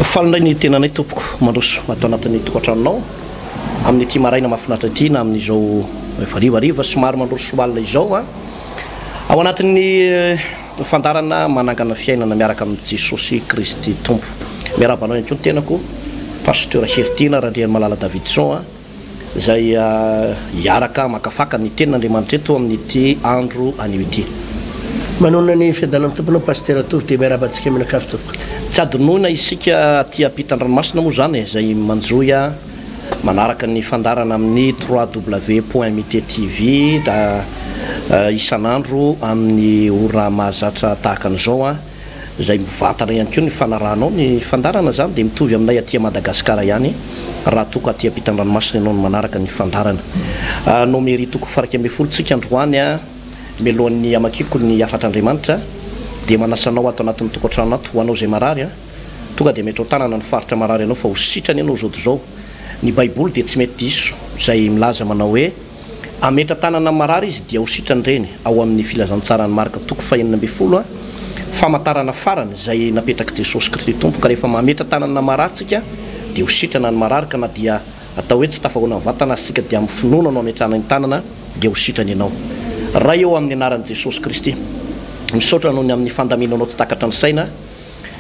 Falindray ny tenanay tompoko mandroso atao anatin'ny tokantranonao amin'ny ty maraina mahafinaritra ity na amin'izao varivariva somary mandroso alina izao ao anatin'ny fandarana manangana fiainana miaraka amin'ny Jesosy Kristy tompo. Miarabanao ihany koa ny tenako pasteur Hertina Randriana Malala Davidson izay hiaraka makafaka ny tenin'Andriamanitra eto amin'ity andro anio ity. Manona ny fiadanana tompona pasteur Tovy dia miarabantsika aminakafy tompoko. Tsy adinoina isika aty ampitan-dranomasina moa zany izay manjoy manaraka ny fandarana amin'ny www.mittv da isan'andro amin'ny ora mahazatra tahaka an'izao izay mivantana ihany koa ny fanarahanao ny fandarana zany dia mitovy aminay aty Madagasikara ihany raha toko aty ampitan-dranomasina ianao no manaraka ny fandarana. Nomeri toko faraka ambin'ny folo tsika androany melohan'ny amakiko ny afatr'Andriamanitra dia manasanao ato anatin'ny tokantrano ato ho anao zay marary tonga dia metro tanana ny faritra marary anao fa ho sitrany ianao zao zao. Ny baiboly dia tsy mety diso izay milaza manao hoe ametra tanana marary izy dia ho sitrany reny ao amin'ny filazantsara ny marika toko fahenina ambin'ny folo famantarana farany izay napetraka Jesosy Kristy tompo ka rehefa mametra tanana marary tsika dia ho sitrana ny marary ka na dia atao hoe tsy tafahoana vatana sika dia amin'ny finoana no ametrana ny tanana dia ho sitrany ianao. Raha eo amin'ny anaran'i Jesosy Kristy misaotra noho ny amin'ny fandaminanao tsy takatra ny saina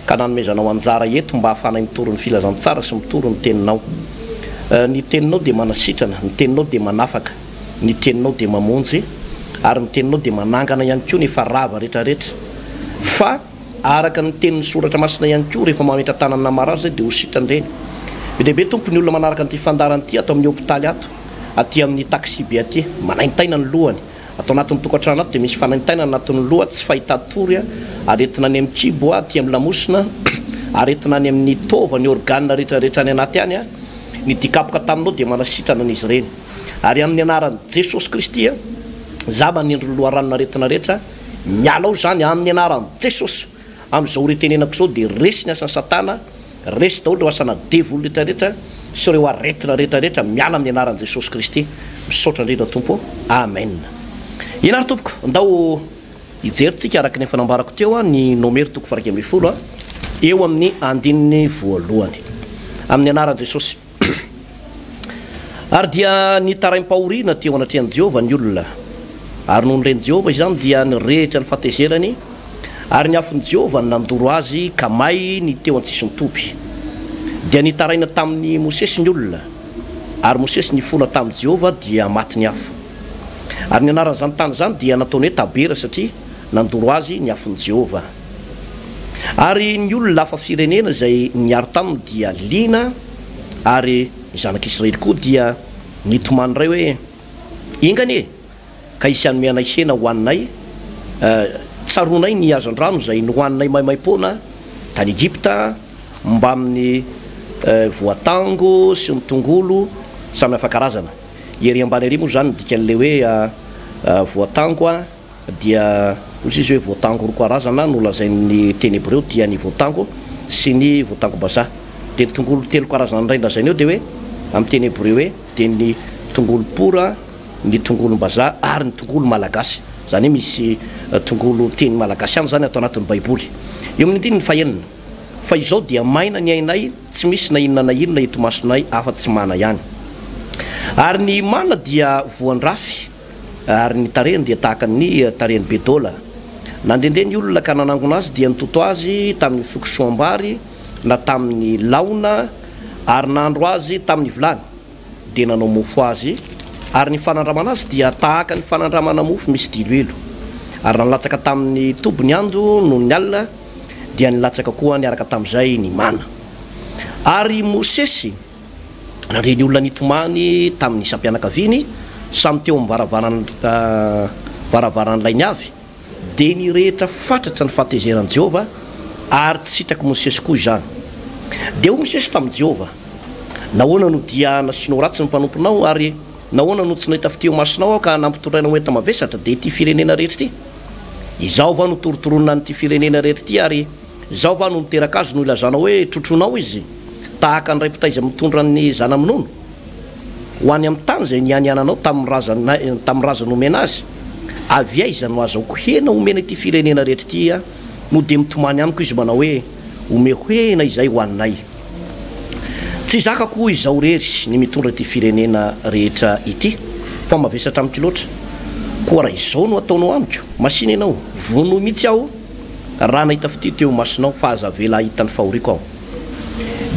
ka nanomezanao anjara eto mba hahafana mitoro ny filazantsara sy mitoro ny teninao. Ny teninao dia manasitrana, ny teninao dia manafaka, ny teninao dia mamonjy ary ny teninao dia manangana ihany koa ny farava rehetrarehetra fa araka ny tenin'ny soratra masina ihany koa rehefa mametra tanana marary zay dia ho sitrany reny. Be deaibe tompo ny olona manaraka an'ity fandarana ity atao amin'ny hôpitaly ato aty amin'ny taxi be aty manaintaina ny lohany atao anatin'ny tokantrano ato dia misy fanaintaina anatin'ny loha tsy fahita tory aretina any amin'ny kibo aty amin'ny lamosina aretina any amin'ny tova ny organe rehetrarehetra ny anaty any ny dikapoka taminao dia manasitrana an'izy ireny ary amin'ny anaran'i Jesosy Kristy za manindro loharanona aretina rehetra mialao zany amin'ny anaran'i Jesosy amin'izao retenenako zao dia resy ny asan'ny satana resy daholo ireo asana devoly rehetrarehetra sy ireo aretina rehetrarehetra miala amin'ny anaran'i Jesosy Kristy. Misaotra indrindra tompo, amen. Ianary tompoko andao hijeritsika araka ny fanambarako teo ny nomery toko faraka ambin'ny folo eo amin'ny andininy voalohany amin'ny anaran'i Jesosy. Ary dia ny taraim-pahoriana teo anatrehan'i Jehovah ny olona ary noho ny reny Jehovah izany dia nyrehetra ny fatezerany ary ny afon'i Jehovah nandoro azy ka may ny teo an-tsisy mitompy. Dia nitaraina tamin'ny Mosesy ny olona ary Mosesy ny fona tamin'i Jehovah dia maty ny afo. Ary ny anaran'izany tany zany dia nataony hoe tabera satria nandoro azy ny afon'i Jehovah. Ary ny olona lafa firenena izay niaro taminy dia lina ary ny zanak'Israely koa dia nitomany ray hoe ingany ka isy anomeanay hena hoaninay tsaronay ny hazan-drano izay nohoaninay maimaim-poana tany Egypta mba amin'ny voatango sy ny tongolo samy hafa karazana. Ery ambany ary moa zany dikan'le hoe voatango dia ozy izy hoe voatango roa karazana no lazain'ny teny hébreu dia ny voatango sy ny voatango bazaha dia ny tongolo telo karazana indray lazainy eo dia hoe amin'ny teny hébreu hoe dia ny tongolo pora, ny tongolo bazaha ary ny tongolo malagasy. Zany hoe misy tongolo teny malagasy ihany zany atao anatin'ny baiboly. Eo amin'ny andiny ny fahenina fa izao dia maina ny ainay tsy misy na inona na inona itomasonay afa-tsy mana ihany. Ary ny mana dia voan-drafy ary ny tarehiny dia tahaka ny tarehiny bedola. Nandendeha ny olona ka nanangona azy dia nitoto azy tamin'ny fokosoam-bary na tamin'ny laona ary nandro azy tamin'ny vilany dia nanao mofo azy ary ny fanandramana azy dia tahaka ny fanandramana mofo misy diloelo ary nalatsaka tamin'ny tobony andro no ny alina dia nilatsaka koa niaraka tamin'izay ny mana. Ary Mosesy nandre ny olona nitomany tamin'ny isam-pianakaviany samy teo amin'ny varavaran'ilay ny avy dia nirehetra fatratra ny fahatezeran'i Jehovah ary tsy sitraky Mosesy koa izany. Dia ho Mosesy tamin'i Jehovah nahoana no dia nasinao ratsy ny mpanomponao ary nahoana no tsy nahita fiteo masonao ka nampitondrainao ho enta mavesatra dia ity firenena rehetra ity izao va no torotoronina n'ity firenena rehetra ity ary izao va no niteraka azy no ilazanao hoe trotronao izy tahaka nyray mpitaiza mitondra ny zanaminono ho any amin'ny tany izay nianiananao tamin'ny razana omena azy avy aiza no azaoko hena omena ity firenena rehetra ity no dia mitomany amiko izy manao hoe ome hena izay ho aninay. tsy zaka koa izao rery ny mitondra ty firenena rehetra ity fa mavesatra amity loatra koa raha izao no ataonao amiko masina ianao vono mihitsy aho raha nahita fity teo masinao fa aza vela hitany fahoriko aho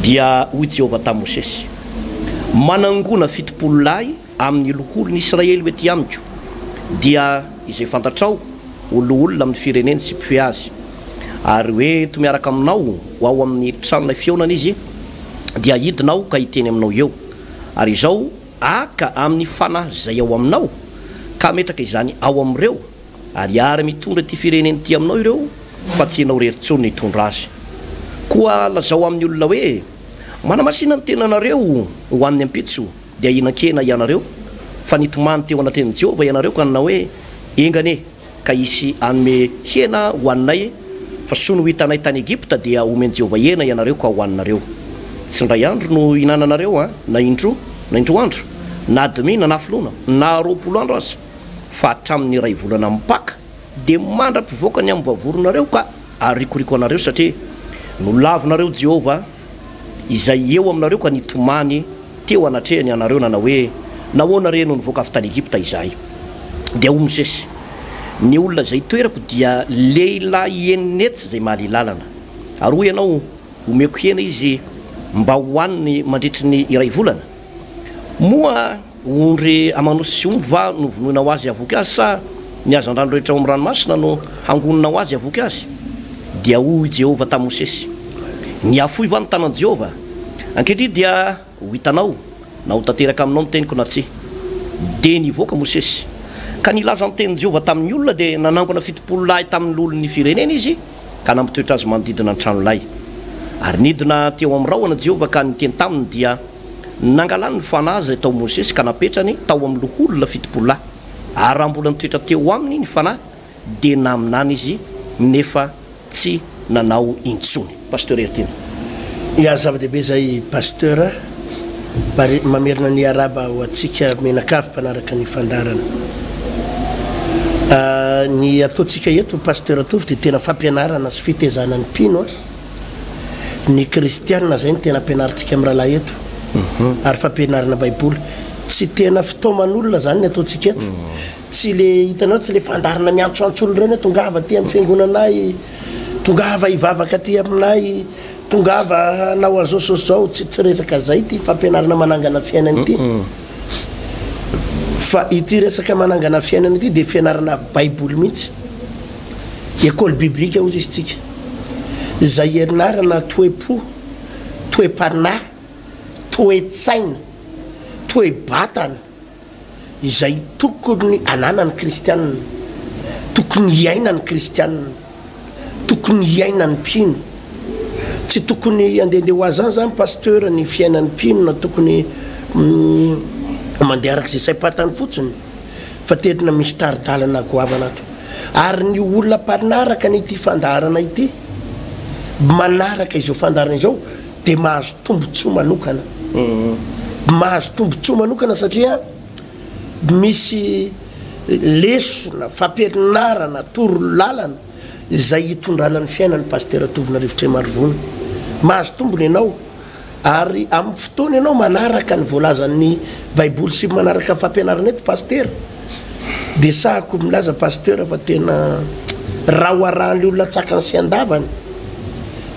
dia hoy Jehovah tamin'i Mosesy manangona fitopolo lahy amin'ny loholon'ny Israely hoety amiko dia izay fantatrao olona amin'ny fireneny sy mpifehy azy ary hoe to miaraka aminao ao amin'ny tranonay fionana izy dia hidinao ka hiteny aminao eo ary izao aka amin'ny fanahy zay ao aminao ka metraka izany ao amin'ireo ary ary mitondra ty fireneny ty aminao ireo fa tsy ianao rery-tsony hitondra azy koa lazao amin'ny olona hoe manamasina ny tenanareo ho an'ny ampitso dia hinan-kena ianareo fa nitomany teo anatren'i Jehovah ianareo ka nanao hoe engane ka isy anome hena ho aninay fa soa no hitanay tany Egipta dia omeny Jehovah hena ianareo ka ho aninareo tsy ndray andro no hinananareo na indroa andro na demi na nafilona na 20 andro aza fa hatramin'ny ray volana mipaka dia mandra-pivoakany amin'ny vavoronareo ka arikoriko anareo satria nolavinareo Jehovah izay eo aminareo ka nitomany teo anatrehany anareo nanao hoe nahoana reno nivoaka avy tany Egipta izahay dia ho Mosesy ny olona zay toerako dia lehilahy eninetsy zay mahaly lalana ary hoy ianao omeko hena izy mba hohaniny mandritry ny iray volana moa ondry amanosy omby va no vonoinao azy avoky azy sa ny azan-drano rehetra ao amin'ny ranomasina no hangoninao azy avoky azy dia hoy Jehovah tamin'i Mosesy ny afoy va ny tanan Jehovah ankehitriny dia ho hitanao na ho tanteraka aminao ny teniko na tsy dia nivoaka Mosesy ka nilaza ny tenin'i Jehovah tamin'ny olona dia nanangona fitopolo lahy tamin'ny lolon'ny firenena izy ka nampitoetra azy manodidina ny tranolahy ary nidina teo amin'ny rahona Jehovah ka niteny taminy dia nangalany ny fanahy zay tao Mosesy ka napetrany tao amin'ny loholona fitopolo lahy ary raha mbola nitoetra teo aminy ny fanahy dia naminany izy nefa tsy nanao intsony pasteur Ertina ia zava-dehibe zay pasteur mamerina ny araba ho atsika menakavy mpanaraka ny fandarana ny ataontsika eto pasteur atovy dia tena fampianarana sy fitezana ny mpino ny kristianina zay ny tena ampianarantsika amin'ny rahalahy eto ary fampianarana baiboly tsy tena fitoman'olona zany ny ataontsika eto tsy le hitanao tsy le fandarana miantsoantsolo reny tongava aty amin'ny fiangonanay tongava hivavaka aty aminay tongava nao an'izao sozao tsy resaka zay ty fampianarana manangana fiainana ity fa ity resaka manangana fiainana ity dia fianarana baiboly mihitsy école biblique ozy izy tsika zay herinarana toe-po toe-panahy toe-tsaina toe-batana izay tokony ananany kristianina tokony hiainany kristianina tokony hiainany mpino tsy tokony andehandeha ho azy zany pasteur ny fiainany mpinona tokony mandeha arak'izay saim-patany fotsiny fa tena misy taridalana goavana ato ary ny olona mpanaraka nyity fandarana ity manaraka izao fandarana izao dia mahazo tombotsoa manokana mahazo tombotsoa manokana satria misy lesona fampianarana torolalana zay hitondrana ny fiainany pasteur tovina rivotra marivony mahazo tombony ianao ary amin'ny fotoana ianao manaraka ny voalazan'ny baiboly sy manaraka fampianarana eto pasteur dia sahako milaza pasteur fa tena raha ho arahan'le olona tsakany sy andavany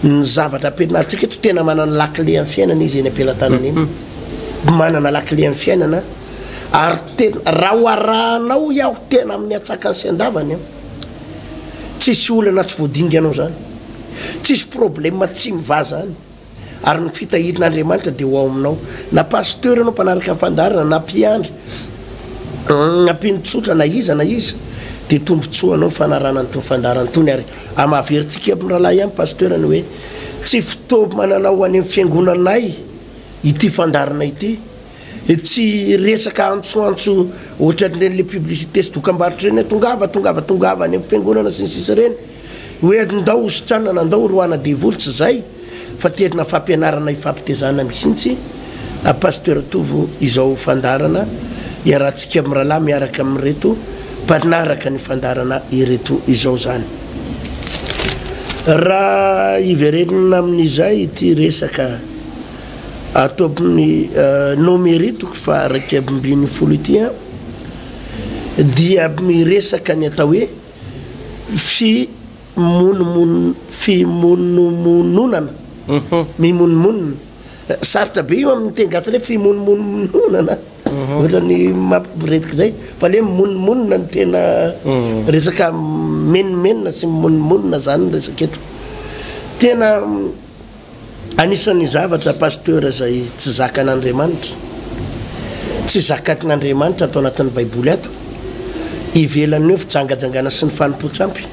ny zavatra ampianarantsika eto tena manana lakile amin'ny fiainana izy eny ampelantanana iny manana lakile amin'ny fiainana ary tena raha ho arahanao iaho tena amin'ny atsakany sy andavany tsisy olana tsy voadinga anao zany tsisy problème tsy mivaza any ary ny fitahirin'Andriamanitra dia ho ao aminao na pasteur anao mpanaraka fandarana na mpiandry nampinotsotra na iza dia tombotsoa anao fanarana nyto fandarana tony ary amaveritsika amin'ny rahalahy ihany pasteur ny hoe tsy fitoby mananao any amin'ny fiangonanay ity fandarana ity tsy resaka antsoantso ohatran'ireny le publicité sy dokam-barotra reny tongava any amin'ny fiangonana sy ny sisa reny hoe ndao ositranana ndao roana devoly tsy zay fa tena fampianarana ifampitezana mihitsy pasteur tovo izao fandarana iarahantsika amin'ny rahalahy miaraka amin'reto mpanaraka ny fandarana ireto izao zany raha iverenina amin'izay ity resaka ataony nomeritoko fa raiky abimbiny folo ity a dia miresaka ny atao hoe fimonomononana mimonomonona saritra be io amin'ny tengasy le fimonomononana ohatrany mampiretika zay fa le mimonomonona ny tena resaka menomenona sy mimonomonona zany resaka eto tena anisan'ny zavatra pasteur zay tsy zakan'Andriamanitra tsy zakakin'Andriamanitra atao anatin'ny baiboly ato ivelany eo fijangajangana sy ny fanompontsampy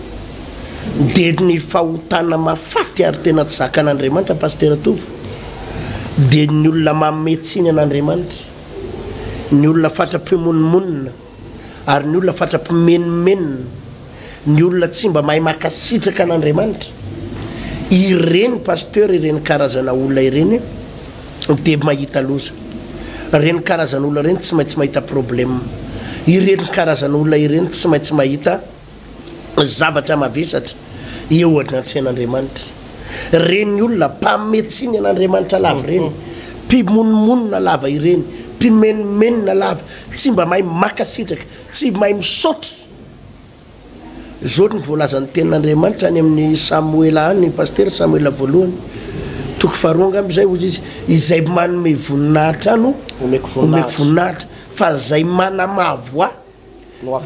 de ny fahotana mafaty ary tena tsy zakan'Andriamanitra pasteur Tovo de ny olona mametsiny an'Andriamanitra ny olona fatrapimonmonina ary ny olona fatrapimenomenona ny olona tsy mba mahay makasitraka an'Andriamanitra ireny pasteur ireny karazana olona ireny de mahita loza ireny karazana olona ireny tsy maintsy mahita problème ireny karazana olona ireny tsy maintsy mahita zavatra mavesatra eo anatrehan'Andriamanitra reny olona mpametsiny an'Andriamanitra lava ireny mpimonomonina lava ireny mpimenomenona lava tsy mba mahay makasitraka tsy mahay misaotra zao ny voalazan'ny tenin'Andriamanitra any amin'ny Samuela any pasteur Samuela voalohany toko faharoa am'izay ozy izy izay manome voninahitra no omeko voninahitra fa zay manamavoa no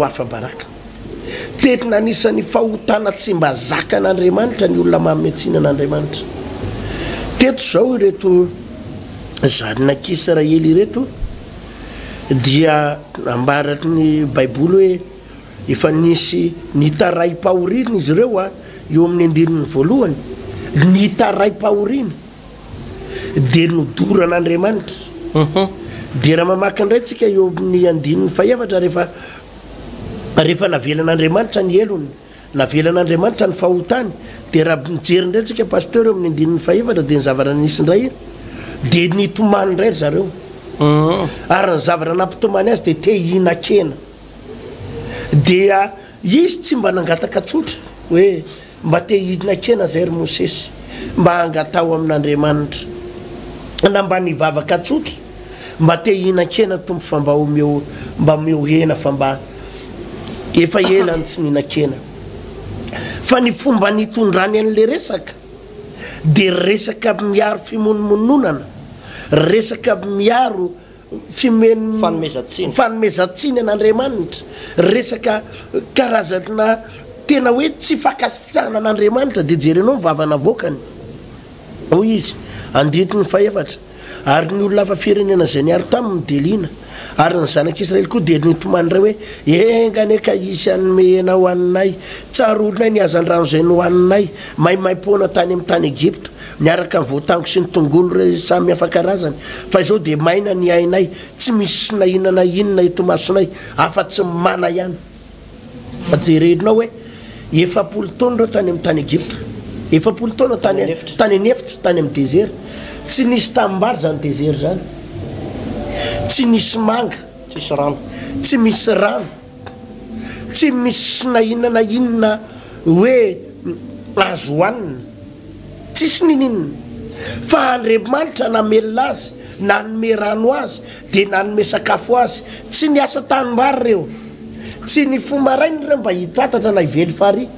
hafa baraka tetina anisan'ny fahotana tsy mba zakan'Andriamanitra ny olona mametsina an'Andriamanitra teto zao ireto zanak'Israely ireto dia ambaraky ny baiboly hoe efa nisy nitaray pahoriny izy ireo eo amin'ny andinin'ny voalohany nitaray pahoriny de nodoran'Andriamanitra de raha mamaky indray tsika eo amin'ny andinin'ny faefatra rehefa navelan'Andriamanitra ny elony navelan'Andriamanitra ny fahotany de raha mijery indray tsika pasteur eo amin'ny andinin'ny faefatra de ny zavatra nisy indray de nitomany indray zareo ary ny zavatra nampitomany azy de te hihina-kena dia izy tsy mba nangataka tsotra hoe mba te hihina-kena zay ry Mosesy mba hangatao amin'Andriamanitra na mba nivavaka tsotra mba te hihina-kena tompo fa mba omeo hena fa mba efa elany tsy nihina-kena fa ny fomba nitondrany an'le resaka de resaka miaro fimonomononana resaka miaro fanomezantsiny an'Andriamanitra resaka karazana tena hoe tsy fakasitrahana an'Andriamanitra de jerenao mivavana vokany hoy izy anditiny faefatra ary ny olona hafa firenena zay niaro taminy delina ary ny zanak'Israely koa de nitomany ray hoe engane ka isy anome hena ho aninay tsarodinay ny azan-drano zay nohaninay maimaim-poana tany amin'ny tany Egypta miaraka ny voatango sy ny tongolo samy hafa karazany fa izao de maina ny ainay tsy misy nahinana inona itomasonay afa-tsy mana ihany jererinao hoe 7 taona reo tany amin'ny tany Egypta 7 taona tany anefitra tany amin'ny désert tsy nisy tambary zany désert zany tsy nisy manga tsy misy rano tsy misy nahinana inona hoe azo hoanina tsisy ninina fa Andriamanitra namelona azy nanome rano azy de nanome sakafo azy tsy niasa tanimbary reo tsy ny fomarainy reo mba hitatatra na ively fary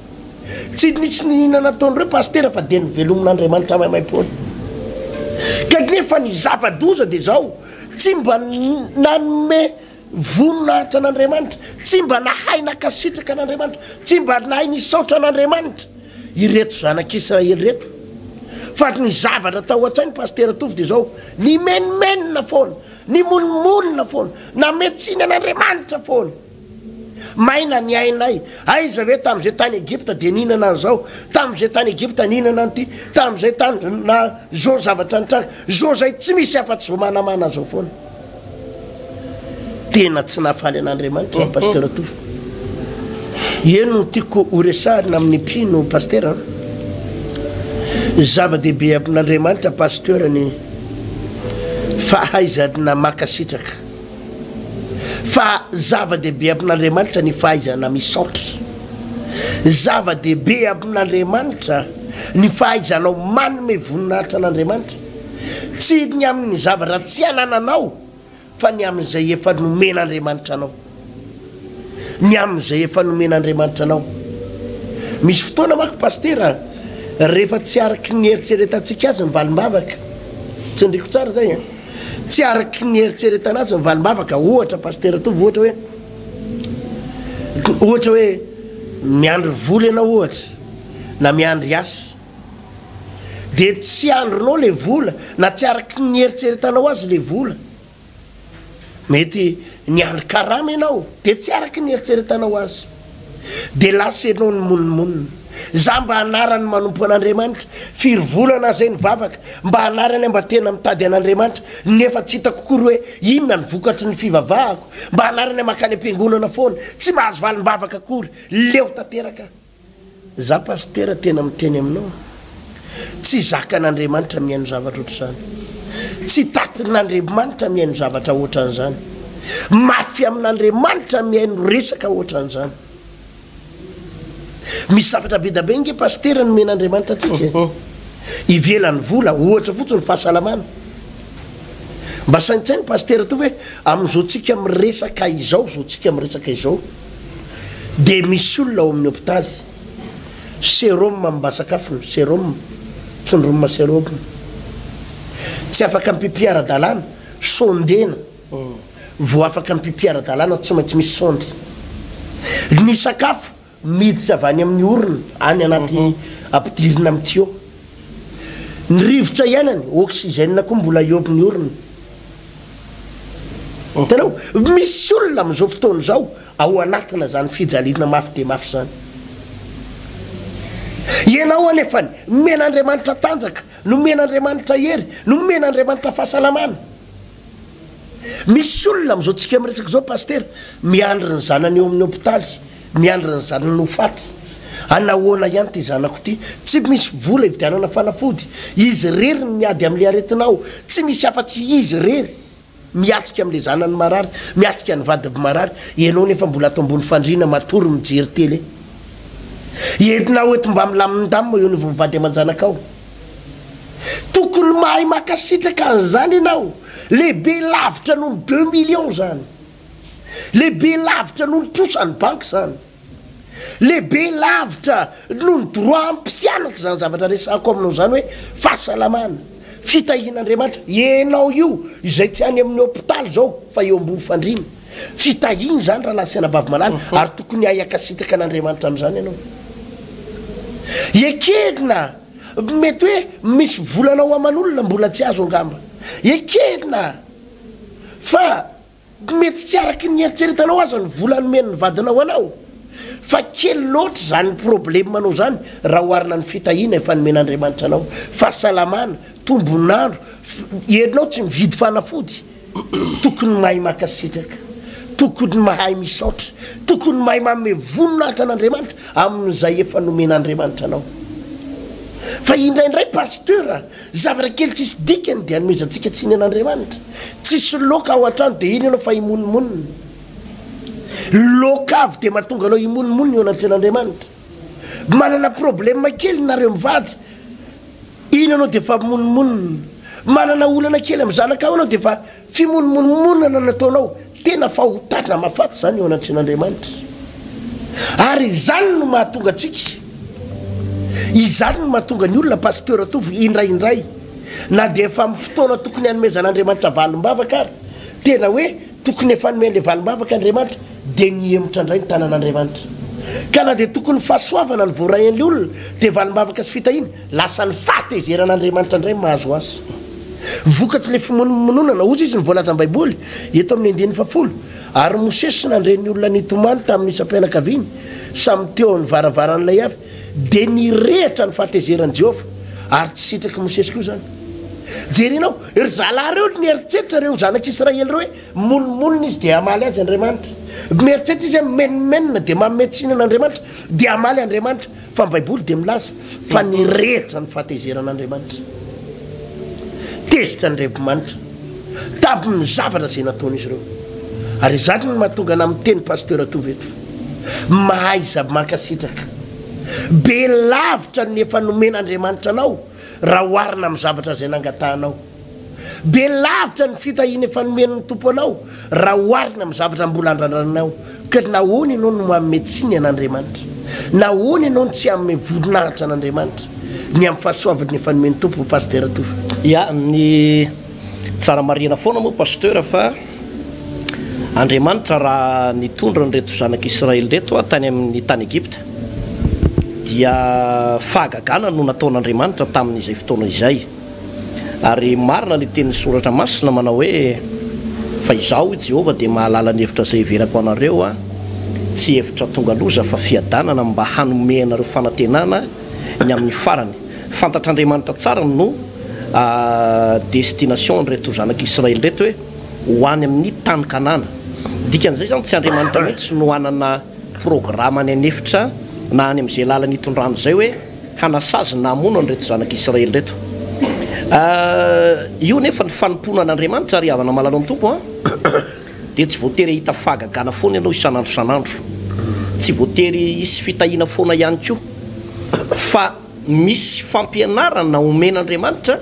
tsy nisy ninana ataon'ireo pasteur fa de nivelomin'Andriamanitra maimaim-poana ka nefa ny zava-doza de zao tsy mba nanome voninahitra an'Andriamanitra tsy mba nahay nakasitraka an'Andriamanitra tsy mba nahay nisaotra an'Andriamanitra ireto zanak'Israely reto fa ny zavatra tao an-tsainy pasteur Tovo de zao ny menomenona foana ny monomonona foana na metsiny an'Andriamanitra foana maina ny ainay aiza ve tam'izay tany Egypta de nihinana an'izao tam'izay tany Egypta nihinana an'ity tam'izay tany na zao zavatra nitranga zao zay tsy misy afa-tsy zao manamana zao foana tena tsy nafaly an'Andriamanitra pasteur Tovo eno no tiako horesahina amin'ny mpino pasteur zava-dehibe amin'Andriamanitra pasteur ny fahaizana makasitraka fa zava-dehibe amin'Andriamanitra ny fahaizana misaotra zava-dehibe amin'Andriamanitra ny fahaizanao manome voninahitra an'Andriamanitra tsy ny amin'ny zavatra tsy anananao fa ny amin'izay efa nomen'Andriamanitra anao, ny amin'izay efa nomen'Andriamanitra anao. Misy fotoana manko pastera rehefa tsy araky ny eritseretantsika azy ny valim-bavaka, tsy ndriko tsara zay tsy araky ny eritseretanazy ny valim-bavaka. Ohatra pastera tovy ohatra hoe miandry vola ianao ohatra na miandry asa, de tsy andronao le vola na tsy araky ny eritseretanao azy le vola, mety niandry karama ianao de tsy araky ny eritseretanao azy, de lasa ianao ny monimonina. Za mba hanarany manompo an'Andriamanitra firy volana zay ny vavaka, mba hanarany mba tena mitady an'Andriamanitra nefa tsy hitako kory hoe inona ny vokatry ny fivavahako, mba hanarany makany am-piangonana foana tsy mahazo valim-bavaka kory, leo tanteraka. Za pastera tena miteny aminao, tsy zakan'Andriamanitra mihaino zavatra ohatr'izany, tsy tatin'Andriamanitra mihaino zavatra ohatran'izany, mafy amin'Andriamanitra mihaino resaka ohatran'izany. Misy zavatra be da be nge pastera nomen'Andriamanitra atsika, ivelany vola ohatra fotsiny fahasalamana. Mba saintsainy pastera to hoe amin'izao tsika miresaka izao, zao tsika miresaka izao de misy olona ao amin'ny hôpitaly, sérum mba sakafony, sérum tsondroma sérum tsy afaka mipipi ara-dalàna, sondena vo afaka mipipi ara-dalàna tsy maintsy misy sondy. Ny sakafo miditsy avy any amin'ny orona any anaty ampidirina amin'ny tuyau, ny rivotra ianany oxygène koa mbola eo amin'ny orona. Tanao misy olona amin'izao fotoana zao ao anatina zany fijaliana mafy de mafy zany. Ianao anefany nomen'Andriamanitra tanjaka, nomen'Andriamanitra hery, nomen'Andriamanitra fahasalamana. Misy olona amin'izao tsika miresaka zao pastera miandry ny zanany eo amin'ny hôpitaly, miandry ny zanany ho faty. Anahoana ihany ty zanako ty, tsy misy vola hividianana fanafody, izy rery ny miady amin'le aretinao, tsy misy afa-tsy izy rery miatrika amin'le zanany marary, miatrika ny vady marary. Ianao nefa mbola atao ambony fandriana matory mijery tele, entinao eto mba milamindamina eo nivo mivady aman-janakao. Tokony mahay makasitraka an'izany ianao, lehibe lavitra noho ny 2 millions zany, lehibe lavitra noho ny trosany banky zany, lehibe lavitra noho ny droit ampianatra zany zavatra resako aminao zany hoe fahasalamana, fitahian'Andriamanitra. Ianao io izay tsy any amin'ny hôpitaly zao fa eo ambony fandriana, fitahiny zany raha lasiana bavy malala, ary tokony hay akasitraka an'Andriamanitra amin'izany ianao. Ekerina mety hoe misy volanao aman'olona mbola tsy azo angamba, ekerina fa mety tsy araky ny eritseretanao azy ny vola nomen'ny vadinao anao, fa kely loatra zany problemanao zany raha oharina ny fitahina efa nomen'Andriamanitra anao, fahasalamana, tombonandro. Ianao tsy mividy fanafody, tokony mahay makasitraka, tokony mahay misaotra, tokony mahay manome voninahitra an'Andriamanitra amin'izay efa nomen'Andriamanitra anao. Fa indraindray pastera zavatra kely tsisy dikany dia anomezantsika tsy nen'Andriamanitra, tsisy loka ao an-trano de iny ianao fa imonimonina, loka avy de mahatonga anao imonimonina eo anatren'Andriamanitra. Manana problème kely nareo mivady, iny anao de fa monimonina, manana olana kely amin'ny zanakao anao de fa fimonimoninmonana nataonao, tena fahotarina mafaty zany eo anatren'Andriamanitra. Ary izany no mahatonga atsika, izany no mahatonga ny olona pastera tovy indraindray na de efa amin'ny fotoana tokony hanomezan'Andriamanitra valim-bavaka ary tena hoe tokony efa nomeny valim-bavaka Andriamanitra de niemotra indray ny tanan'Andriamanitra, ka na de tokony fahasoavana ny voarain'le olona de valim-bavaka sy fitahina, lasa ny fahatezeran'Andriamanitra indray mahazo azy. Vokatry le fimonomononana ozy izy ny voalaza ny baiboly eto amin'ny 9:10, ary Mosesy nandreny olona nitomany tamin'ny isam-pianakaviany samy teo ny varavaran'ilay avy de nirehitra ny fahatezeran'i Jehova, ary tsy sitraky Mosesy koa zany. Jerinao ry zalahy reo nieritseritra reo zanak'Israely reo hoe monimonina izy de amaly azy Andriamanitra, mieritreritra izy menimenina de mametsinan'Andriamanitra de amaly Andriamanitra, fa ny baiboly de milaza fa nirehitra ny fahatezeran'Andriamanitra, tezitra ny Andriamanitra tamin'ny zavatra zay nataon'izy ireo. Ary zany no mahatonga na miteny pastera tovy eto, mahay mankasitraka, be lavitra ny efa nomen'andriamanitra anao raha oarina amin'ny zavatra zay nangatanao be lavitra ny fitahina efa nomen'ny tompo anao raha oarina amin'ny zavatra mbola andrandraninao ka nahoana ianao no mametsiny an'andriamanitra nahoana ianao no tsy amin'ny volinahitra an'andriamanitra ny amin'ny fahasoavany efa nomen'ny tompo paster tofa ia ny tsara marina foana moa pasteur fa andriamanitra raha nitondra ny reto zanak'Israely reto tany amin'ny tany Egypta dia fahagagana no nataon'andriamanitra tamin'izay fotoana izay ary marina ny tenin'ny soratra masina manao hoe fa izaho Jehova dia mahalala ny hevitra izay iverako anareo tsy hevitra tonga loza fa fiadanana mba hanome anareo fanantenana ny amin'ny farany fantatr'andriamanitra tsara no destination reto zanak'Israely reto hoe ho any amin'ny tany Kanana dikan'izay zany tsy andriamanitra mihitsy no hanana programme any anefitra na any amin'izay lalany itondrano zay hoe hanasazy namono ny reto zanak'Israely reto io nefa ny fanompona an'andriamanitra ary havana malalo amin'ny tompo dia tsy voatery hita fahagagana foana ianao isan'andro san'andro tsy voatery isy fitahina foana ihany koa fa misy fampianarana omen'andriamanitra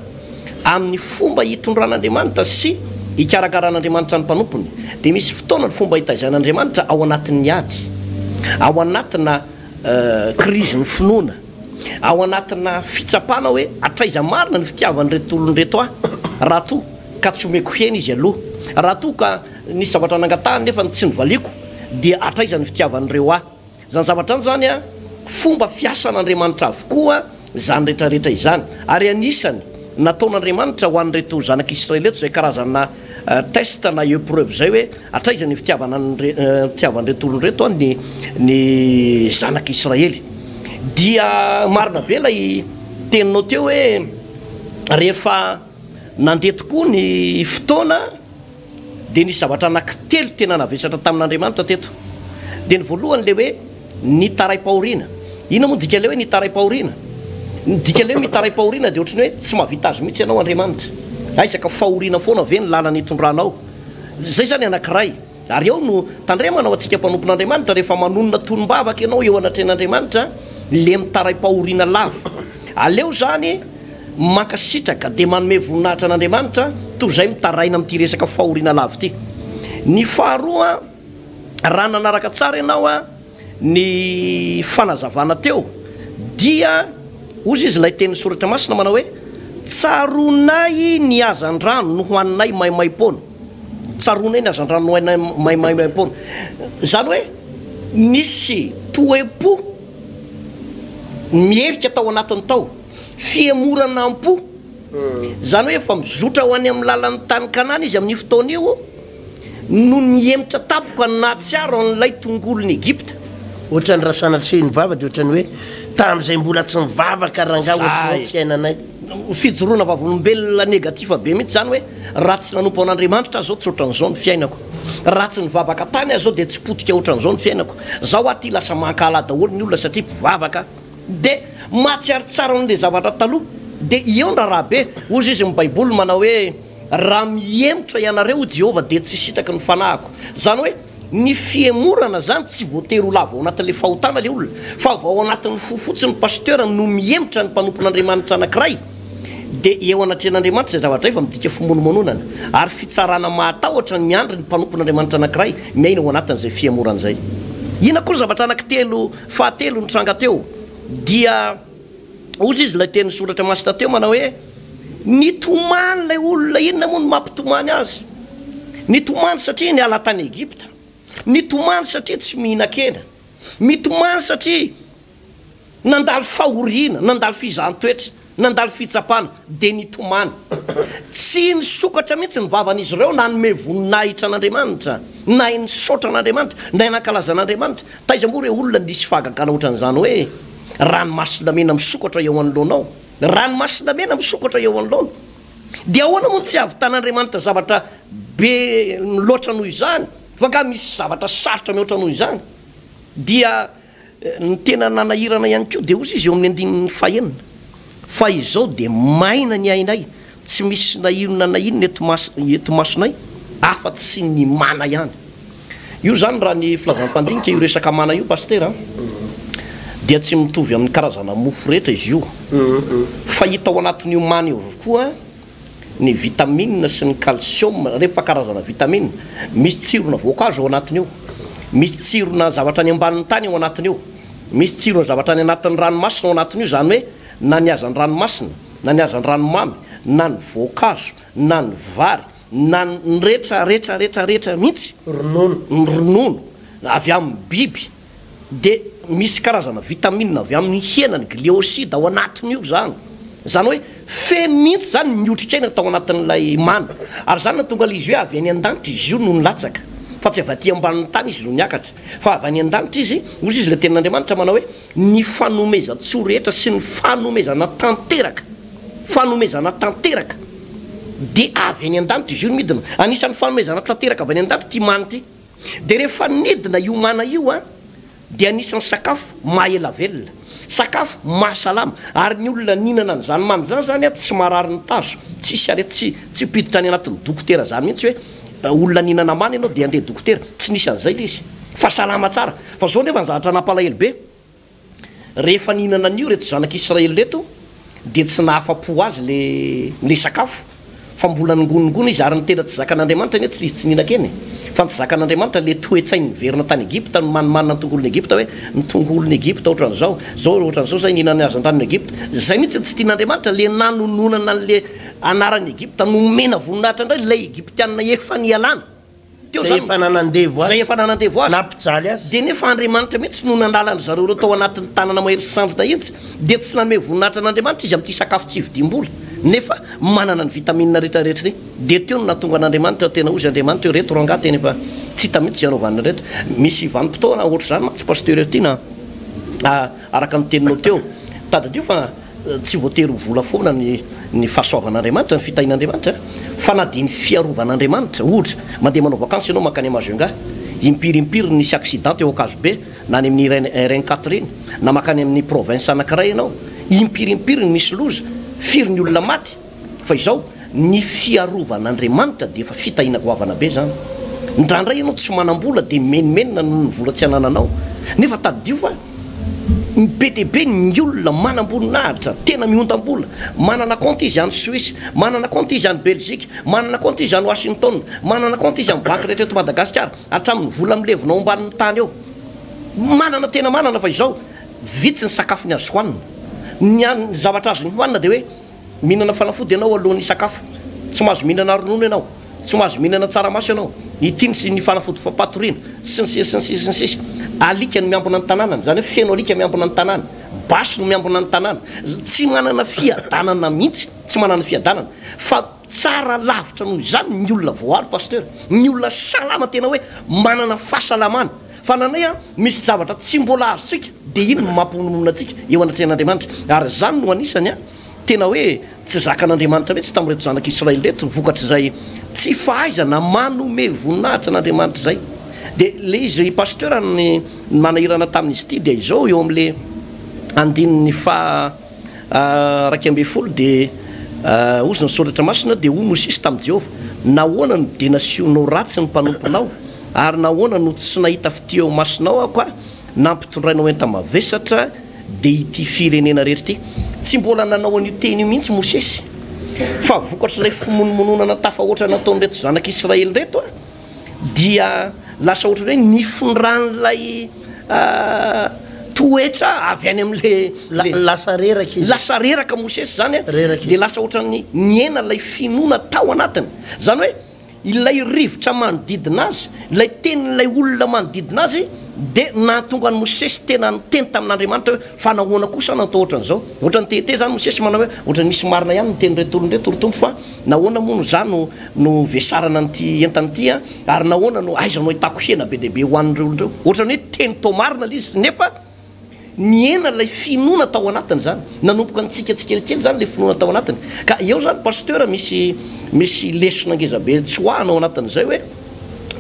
amin'ny fomba hitondran'andriamanitra sy hikarakaran'andriamanitra ny mpanompony dia misy fotoana ny fomba hitaizan'andriamanitra ao anatin'ny ady ao anatina krizy ny finoana ao anatina fitsapana hoe atraiza marina ny fitiavan'reto olon'reto raha to ka tsy omeko hena izy aloha raha to ka nisy zavatra nangatahany nefa tsy nivaliako dia atraiza ny fitiavan'ireo zany zavatra any zany fomba fiasan'andriamanitra avokoa zany rehetrarehetra izany ary anisany nataon'andriamanitra ho an'reto zanak'Israely eto zay karazana test na épreuve zay hoe atraiza ny fitiavan'reto olon'reto ny zanak'Israely dia marina be lay teninao teo hoe rehefa nandeha tokoa ny fotoana dia nisy zavatra anankitelo tena navesatra tamin'andriamanitra teto dia ny voalohany le hoe nitaray-pahoriana ina moa dika le hoe nitaray-pahoriana dika le hoe mitaray-pahoriana dia ohatrany hoe tsy mahavita azy mihitsy ianao andriamanitra aisaka fahoriana foana ve ny lalana itondranao zay zany anankiray ary eo no tandremanao antsika mpanompon'andriamanitra rehefa manonona tolombavaka ianao eo anatren'andriamanitra le mitaray-pahoriana lava aleo zany makasitraka dia manome voninahitra an'andriamanitra toy zay mitaraina amin'ity resaka fahoriana lava ity ny faharoa raha nanaraka tsara ianao ny fanazavana teo dia ozy izy lay teny soratra masina manao hoe tsaronay ny azan-drano no hoaninay maimaim-pona tsaronay ny azan-drano no hoaninay maimaim-pona zany hoe nisy toepo mierika tao anatiny tao fiemorana-po zany hoe fa mizotra ho any amin'ny lalan'ny tany Kanana izy amin'ny fotoana io no niemitra tapoka natsiaro an'ilay tongolony Egypta ohatrany raha sanatry nivava dia ohatrany hoe tamin'izay mbola tsy mivavaka ranga ohatrao fiainanay fijoroana vavolombelona negativa be mihitsy zany hoe raha tsy nanompo an'andriamanitra zao tsy ohatran'izao ny fiainako raha tsy nivavaka tany zao dia tsy potika ohatran'izao ny fiainako zaho aty lasa mankala daholo ny olona satria mpivavaka dia mahatsiaro tsara n'le zavatra taloha dia eo ny raha be ozy izy mibaiboly manao hoe raha miemotra ianareo Jehova dia tsy sitraka ny fanahiko zany hoe ny fiemorana zany tsy voatery ho lava ao anatin'le fahotana le olona fa ao anatin'ny fofotsy ny pasteur no miemotra ny mpanompon'andriamanitra anankiray dia eo anatren'andriamanitra zay zavatra fa midika fimonomononana ary fitsarana mahatahotra ny miandry ny mpanompon'andriamanitra anankiray miaina ao anatin'izay fiemorana zay ina koa zavatra anankitelo fahatelo ny tranga teo dia ozy izy lay teny soratra masina teo manao hoe nitomany lay olona inona moa no mampitomany azy nitomany satria niala tany Egypta nitomany satria tsy mihinan-kena mitomany satria nandalo fahoriana nandalo fizahn-toetra nandalo fitsapana dia nitomany tsy nisokatra mihitsy ny vavan'izy ireo na nome voninahitra an'andriamanitra na nisaotra an'andriamanitra na nankalazan'andriamanitra taiza moa re olona nisy fahagagana ohatran'izany hoe ranomasina mena misokatra eo anoloanao ranomasina mena misokatra eo anoloana dia ahoana moa tsy avy tan'andriamanitra zavatra be loatra noho izany fa ka misy zavatra sarotra mihoatra noho izany dia ny tena nanahirana ihany koa dia ozy izy eo amin'ny andinin'ny fahenina fa izao dia maina ny ainay tsy misy na inona na inona eto masonay afa-tsy sy ny mana ihany io zany raha ny filazam-pandinika io resaka mana io paster dia tsy mitovy amin'ny karazana mofo rehetra izy io fahita ao anatin'io mamy io avokoa ny vitamine sy ny calcium rehefa karazana vitamine misy tsirona voankazo ao anatin'io misy tsirona zavatra any ambanin'ny tany ao anatin'io misy tsirona zavatra any anatin'ny ranomasina ao anatin'io zany hoe na ny azan'ny ranomasina na ny azan'ny ranomamy na ny voankazo na ny vary na ny rehetrarehetrarehetrarehetra mihitsy ronono avy amin'ny biby dia misy karazana vitamine avy amin'ny henany gléocide ao anatin'io zany hoe feno mihitsy zany miotrikaina tao anatin'ilay mana ary zany na tonga la izy hoe avy any an-danitra izy io no nilatsaka fa tsy avy aty ambanin'ny tany izy no niakatra fa avy any an-danitra izy ozy izy le tenin'Andriamanitra manao hoe ny fanomezan-tsoa rehetra sy ny fanomezana tanteraka dia avy any an-danitra izy io no midina anisan'ny fanomezana tanteraka avy any an-danitra ty mana ty dia rehefa nedina io mana io dia anisan'ny sakafo mahaela velona sakafo mahasalama ary ny olona ninana nyzany mamy zany tsy marary ny tazo tsisy arety tsy piditra any anatin'ny dokotera zany mihitsy hoe olona ninana mana ianao dia andeha dokotera tsy nisy an'izay le izy fa salama tsara fa zao nefa ny zavatra nampalahelo be rehefa ninana an'io reto zanak'Israely reto dia tsy nahafa-po azy le sakafo fa mbola ngonongona izy ary nitena tsy zakan'Andriamanitra ny tsy izy tsy nihinan-keny fa ny zakan'Andriamanitra le toe-tsainy niverina tany Egypta no manimanina ny tongolon'ny Egypta hoe ny tongolon'ny Egypta ohatran'izao ohatran'izao zay ninany azy an-dranon'ny Egypta zay mihitsy tsy tian'Andriamanitra le nanononana an'le anaran'ny Egypta nomena voninahitra indray lay Egyptianina efa nialana zay efa nanandevo azy nampijaly azy dia nefa Andriamanitra mihitsy no nandalany zareo tao anatin'ny tanana mahery sandrina ihitsy dia tsy nanome voninahitra an'Andriamanitra izy amin'ity sakafo tsy vidim-bola nefa manana ny vitamine rehetrarehetra dia teo no natonga an'Andriamanitra tena ozy Andriamanitra reto ranga teny efa tsy hita mihitsy ianaovana reto misy vanim-potoana ohatry zany tsy pasteur ty na araka ny teninao teo tadadio fa tsy voatery vola foana ny fahasoavan'Andriamanitra ny fitahin'Andriamanitra fa na dia ny fiarovan'Andriamanitra ohatra mandeha manao vakansy ianao makany Majunga impirimpiry nisy accident eo Akazobe na any amin'ny Reine Catherine na makany amin'ny province anankiray ianao impirimpiry misy loza firy ny olona maty fa izao ny fiarovan'Andriamanitra dia efa fitahina goavana be zany ndrandray ianao tsy manam-bola dia menimenina noho ny vola tsy anananao nefa taddio fa be dia be ny olona manam-boninahitra tena miontam-bola manana compte izy any Suisse manana compte izy any Belgique manana compte izy any Washington manana compte izy any banque rehetra eto Madagasikara hatramin'ny vola milevinao ambanin'ny tany eo tena manana fa izao vitsy ny sakafo ny azo hoanina ny zavatra azo ny hoanina dia hoe mihinana fanafody ianao alohan'ny sakafo tsy mahazo mihinana ronono ianao tsy mahazo mihinana tsaramaso ianao itiny sy ny fanafody fampatoriana sy ny sisa alika no miambona ny tanànany zany hoe feno alika miambona ny tanàna basy no miambona ny tanàna tsy manana fiadanana mihitsy tsy manana fiadanana fa tsara lavitra noho izany ny olona voary pasteur ny olona salama tena hoe manana fahasalamana fa nanay misy zavatra tsy mbola azotsika dia iny no mampimonimona antsika eo anatrehan'Andriamanitra ary zany no anisany tena hoe tsy zakan'Andriamanitra mihitsy tamin'reto zanak'Israely reto vokatra zay tsy fahaizana manome voninahitra n'Andriamanitra zay dia le izy pasteur ny manahirana tamin'izy ity dia izao eo amin'le andininy raiky amby folo dia ozy ny soratra masina dia hono sisy tamin'i Jehovah nahoana no dia nasionao ratsy ny mpanomponao ary nahoana no tsy nahita fity eo masinao aho koa nampitondrainao enta mavesatra dia ity firenena rehetra ity tsy mbola nanao an'io teny io mihitsy Mosesy fa vokatra ilay fimonomononana tafahoatra nataon'reto zanak'Israely reto dia lasa ohatra hoe nifondrano'ilay toetra avy any amin'le lasa reraka Mosesy zany dia lasa ohatrany niena ilay finoana tao anatiny zany hoe ilay rivotra manodidina azy ilay tenin'ilay olona manodidina azy dia nahatonga ny Mosesy tena niteny tamin'Andriamanitra hoe fa nahoana kosa natao ohatran'izao ohatrany tete zany Mosesy manao hoe ohatrany misy marina ihany ny teny retolonreto rotombo fa nahoana moa no zany no vesarana nyty entan'ity ary nahoana no aizanao hitako hena be dehibe hoan'ireo olon'ireo ohatrany hoe teny tao marina le izy nefa niena ilay finoana tao anatiny zany nanomboka nitsika tsikelikely zany le finoana tao anatiny ka eo zany pasteur misy lesona ngezabe tsy hoanao anatin'izay hoe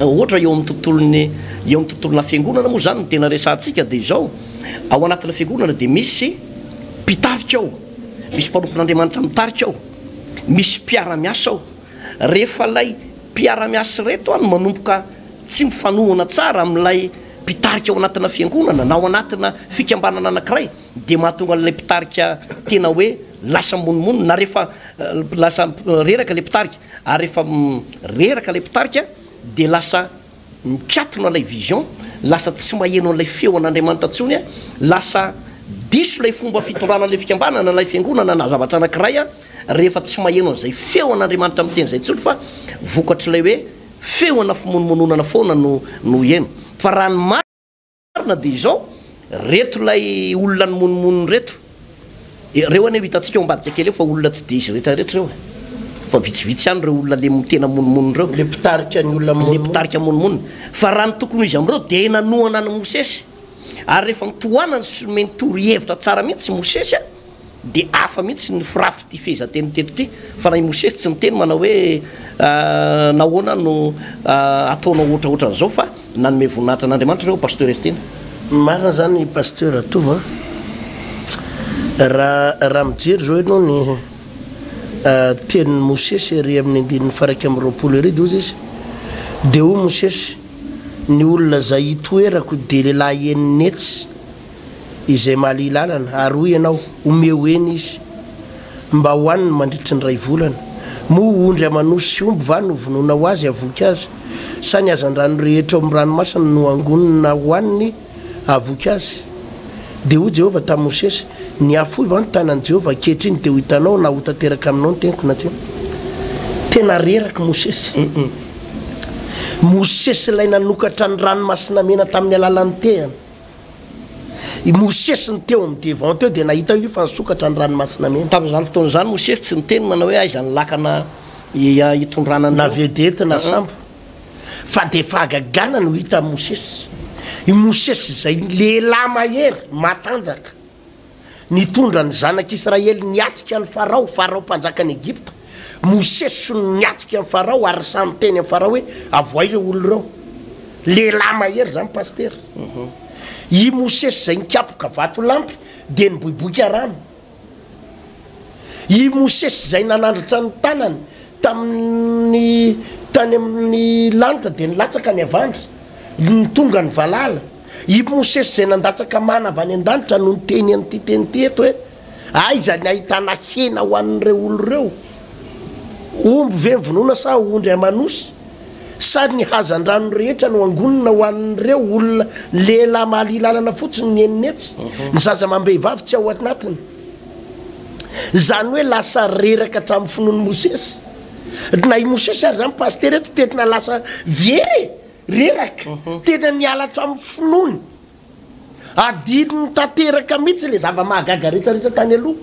ohatra eo amin'ny tontolona fiangonana moa zany ny tena resantsika dia izao ao anatina fiangonana dia misy mpitarika ao misy mpanompon'Andriamanitra mitarika ao misy mpiara-miasa ao rehefa lay mpiara-miasa reto no manomboka tsy mifanohana tsara amin'ilay mpitarika ao anatina fiangonana na ao anatina fikambanana anankiray dia mahatonga an'ilay mpitarika tena hoe lasa monomono na rehefa lasa reraka le mpitarika ary rehefa reraka le mpitarika dia lasa mikatona ilay vision, lasa tsy maheno an'ilay feo an'Andriamanitra ntsony a, lasa diso ilay fomba fitondrana an'ilay fikambanana ilay fiangonana na zavatra anankiray a rehefa tsy maheno an'izay feo an'Andriamanitra amin'ny teny izay ntsony fa vokatra ilay hoe feona fimonomononana foana no eno. Fa raha ny marina dia izao reto ilay olona ny monomonony reto reo ane hitantsika ao ambadika kely eo fa olona tsy dia izy rehetrarehetra reo fa vitsivitsy ihany reo olona le tena monomonony reo le mpitarika ny olona le mpitarika monomonony. Fa raha ny tokony izy am'ireo dia nanoana ny Mosesy ary rehefa mitohana ny mentory hevitra tsara mihitsy Mosesy a dia hafa mihitsy ny firafitry ty fehezanteny teto ty fa raha i Mosesy tsy niteny manao hoe nahoana no ataonao ohatraohatran'izao fa nanome voninahitra an'Andriamanitra reo pasteur ery tena marina zany pasteur atova raha mijery zao ianao ny tenin'ny Mosesy ry amin'ny andininy faraiky amin'ny roapolo ery dozy izy dia ho Mosesy ny olona zay itoerako dia lehilahy eninetsy izay mahaly lalana ary hoy ianao omeo eny izy mba hoaniny mandritry ny ray volana moa ondry amanosy sy omby va no vonoina ho azy avoky azy sa ny azan-drano rehetra amin'ny ranomasina no angonina hoaniny avoky azy. Dia ho Jehovah tamin'ny Mosesy ny afoy va ny tanan' Jehovah ankehitriny dia ho hitanao na ho tanteraka aminao ny teniko na tena reraka Mosesy. Mosesy ilay nanokatra ny ranomasina mena tamin'ny alalan'ny tehany. I Mosesy ny teo amin'ny devant teo dia nahita io fa nisokatra ny ranomasina mena. Tamin'izany fotoana izany Mosesy tsy niteny manao hoe aiza ny lakana hitondrana na vedety na sambo fa dia fahagagana no hita Mosesy. I Mosesy izay lehilahy mahery matanjaka nitondra ny zanak'Israely niatsika ny Farao mpanjakany Egypta. Mosesy no niatsika ny Farao ary samy teny amin'ny Farao hoe avoay ireo olo ireo. Lehilahy mahery zany pasteur. I Mosesy zay nikapoka vato lampy dia niboiboika rano. I Mosesy zay nanandratra ny tanany tany amin'ny lanitra dia nilatsaka ny avandry nitonga ny valala. I Mosesy zay nandatsaka mana avy any an-danitra no niteny an'ity teny ty eto hoe aiza ny ahitana hena ho an'ireo olo ireo, omby ve vonoina sa ondry amanosy sa ny hazan-drano rehetra no angonina ho an'ireo olona lehilahy mahaly lalana fotsiny ny eninetsy ny zaza mambehivavy tsy ao anatiny. Zany hoe lasa reraka hatramin'ny finoan'ny Mosesy. Na i Mosesy ary zany pasteur eto tetina lasa very reraka tena niala hatramin'ny finoany adiny tanteraka mihitsy le zava-mahagaga rehetrarehetra tany aloha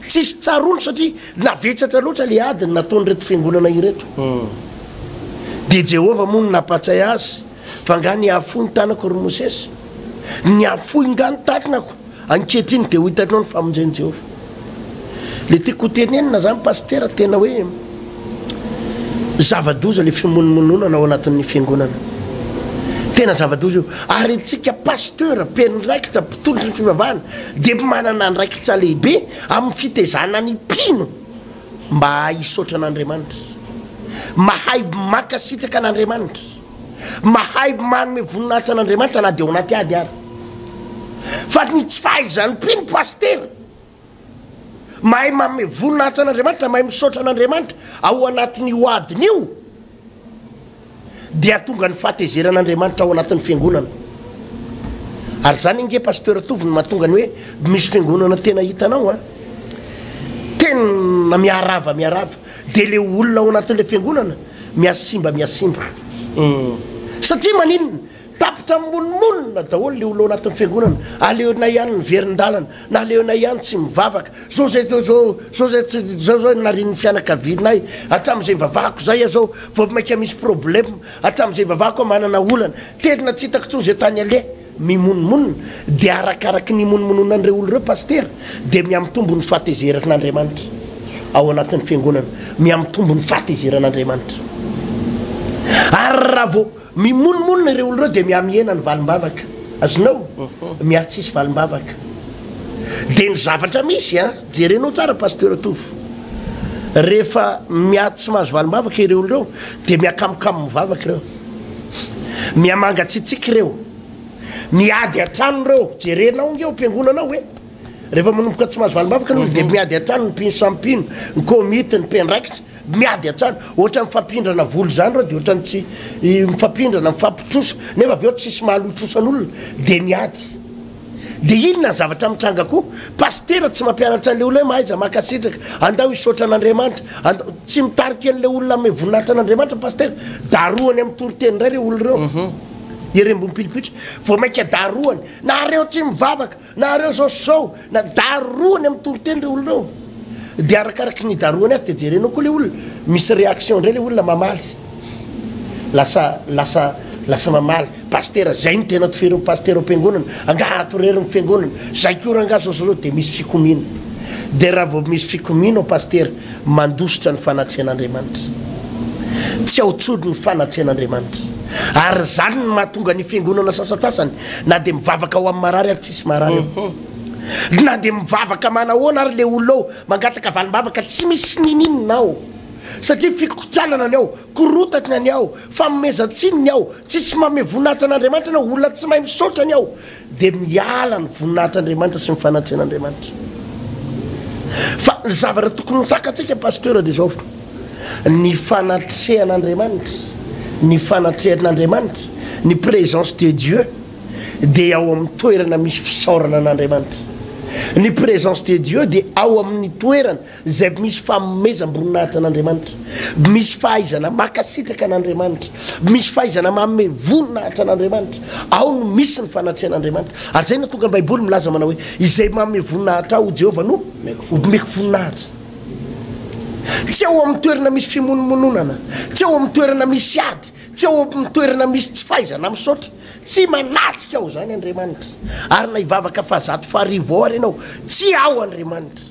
tsisy tsaroany satria navetsatra loatra le adiny nataony reto fiangonana ireto. Dia Jehovah moa no nampatsay azy fa nga ny afoy ny tanako ry Mosesy, ny afoy nga ny tanako ankehitriny dia ho hitanao ny famonjeny Jehovah. Le tiako tenenina zany pasteur tena hoe zava-doza le fimonomonona ao anatin'ny fiangonana, tena zava-doza io. Ary antsika pasteur mpeniraikitra mpitondry ny fivavahana dia manana andraikitra lehibe amin'ny fitezana ny mpino mba hisaotra an'Andriamanitra, mahay maka sitraka an'Andriamanitra, mahay manome voninahitra an'Andriamanitra na dia ao anaty ady ary. Fa ny tsy fahaizany mpino pasteur mahay manome voninahitra an'Andriamanitra, mahay misaotra an'Andriamanitra ao anatin'ny hoadiny io dia tonga ny fahatezeran'Andriamanitra ao anatin'ny fiangonana. Ary zany inge pasteur tovy ny mahatonga ny hoe misy fiangonana tena hitanao a tena miarava dia le olona ao anatin'le fiangonana miasimba satria maninona tapitra monmonina daholo le olona ao anatin'ny fiangonana. Aleona ihany ny verin-dalana na aleona ihany tsy mivavaka zao zao narin'ny fianakavinay hatramin'izay vavahako zay zao vao maika misy problème hatramin'izay vavahako manana olana tena tsy hitako tsony zay tany ale mimonmonina. Dia arakaraky ny monmonona an'ireo olo ireo pasteur dia miamitombo ny fahatezeran'Andriamanitra ao anatin'ny fiangonana, miamitombo ny fahatezeran'Andriamanitra. Ary raha vao mimonmonina ireo olo ireo dia miamihena ny valim-bavaka azonao miatsisy valim-bavaka. Dia ny zavatra misy jerenao tsara pasteur tovy, rehefa miatsy mahazo valim-bavaka ireo olo ireo dia miakamokamo mivavaka ireo, miamangatsitsiky ireo, miady atrano reo jerenao ngeo mpiangonanao hoe rehefa manomboka tsy mahazo valim-bavaka ny de miady atrano ny mpino sampino ny komity ny mpiandraikitra miady atrano ohatra mifampindrana volo zany reo de ohatrany tsy mifampindrana mifampitrosa nefa avy eo tsisy mahalotrosan'olona de miady de inona zavatra mitranga koa pastera tsy mampianatra an'le olona hoe mahaiza makasitraka andao hisaotra an'andriamanitra tsy mitarika an'le olona ame voninahitra an'andriamanitra pastera daroany amin'ny toriteny ray re olona reo irembom-pilipitra vo mainka daroany na reo tsy mivavaka na reo zaosao na daroany amin'ny toriteny re olona reo de arakaraky ny daroany azy de jerenao koa le olona misy réaction ndray le olona mamaly lasa mamaly pastera zay ny tena tofery pastera am-piangonana angatorery ny fiangonana zay ko rangazaozao de misy fikomina de raha vao misy fikomina o pastera mandositra ny fanatrehan'andriamanitra tsy aotsody ny fanatrehan'andriamanitra ary zany ny mahatonga ny fiangonana sasasasany na de mivavaka ao amin'ny marary ary tsisy marary na de mivavaka manahoana ary le olonao mangataka valim-bavaka tsy misy nininao satria fikotranana ny ao korotatry ny ao famomezatsininy ao tsisy mame voninahitra an'andriamanitra nao olona tsy mahay misaotra ny ao de miala ny voninahitr'andriamanitra sy mifanatrehan'andriamanitra fa ny zavatra tokony mitakatsika pasteur de zao ny fanatrehan'andriamanitra ny fanatrehan'andriamanitra ny présence de Dieu de ao amin'ny toerana misy fisaorana an'andriamanitra ny présence de Dieu de ao amin'ny toerana zay misy famomezam-boninahitra an'andriamanitra misy fahaizana makasitraka an'andriamanitra misy fahaizana manome voninahitra an'andriamanitra ao no misy ny fanatrehan'andriamanitra ary zay na tonga ny baiboly milaza manao hoe izay manome voninahitra ao Jehovah no meko voninahitra tsy ao amin'ny toerana misy fimonomononana tsy ao amin'ny toerana misy ady tsy ao amin'ny toerana misy tsy fahaizana misaotra tsy manatsika ao zany andriamanitra ary na hivavaka fahazato faharivo ao ary ianao tsy ao andriamanitra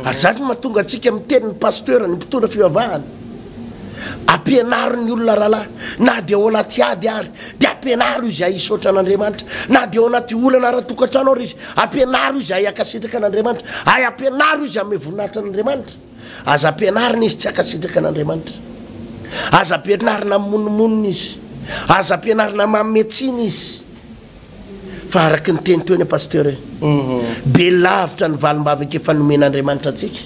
ary zany mahatonga atsika miteny ny pasteur ny mpitondra fivavahana ampianaro ny olona rahalahy na de ao anaty ady ary de ampianaro izy ay hisaotra an'andriamanitra na de ao anaty olana ara-tokantrano ary izy ampianaro izy ay akasitraka an'andriamanitra ay ampianaro izy ame voninahitra an'andriamanitra aza ampianarina izy tsy akasitraka an'andriamanitra aza ampianarina mononmonina izy aza ampianarina mametsiny izy fa araky ny teny toeny pasteur be lavitra ny valim-bavaka efa nomen'andriamanitra atsika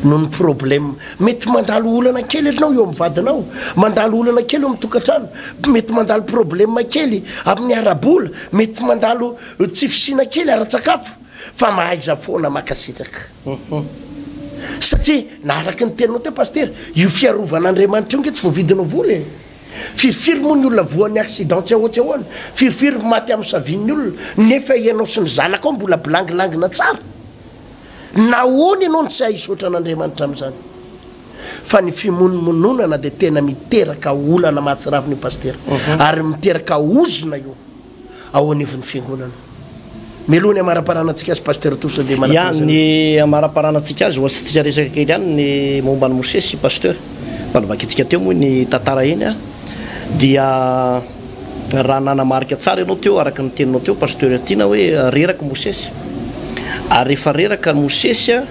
no ny problème mety mandalo olana kely anao eo amin'ny vadinao mandalo olana kely eo amin'ny tokantrano mety mandalo problème kely amin'ny arabola mety mandalo tsy fisina kely ara-tsakafo fa mahaiza foana makasitraka satria na araky ny teninao teo pasteur io fiarovan'andriamanitra io nge tsy voavidinao vola firifiry moa ny olona voan'ny accident tsy ahoatra ahoana firifiry maty amin'ny savin'ny olona nefa ianao sy ny zanaka ao mbola bilangilangina tsara nahoany ianao ny tsy ahisaotra an'andriamanitra amin'izany fa ny fimonomononana de tena miteraka olana mahatsiraviny io pasteur ary miteraka ozona io ao anivon'ny fiangonana melohany amaraparanantsika azy pasteur tosa de ya ny amaraparanantsika azy oasitsika resaka kely ihany ny momba ny mosesy pasteur fanavakitsika teo moa ny tantara eny a dia raha nanamarika tsara ianao teo araky ny teninao teo pasteur tiana hoe reraka mosesy ary rehefa reraka mosesy a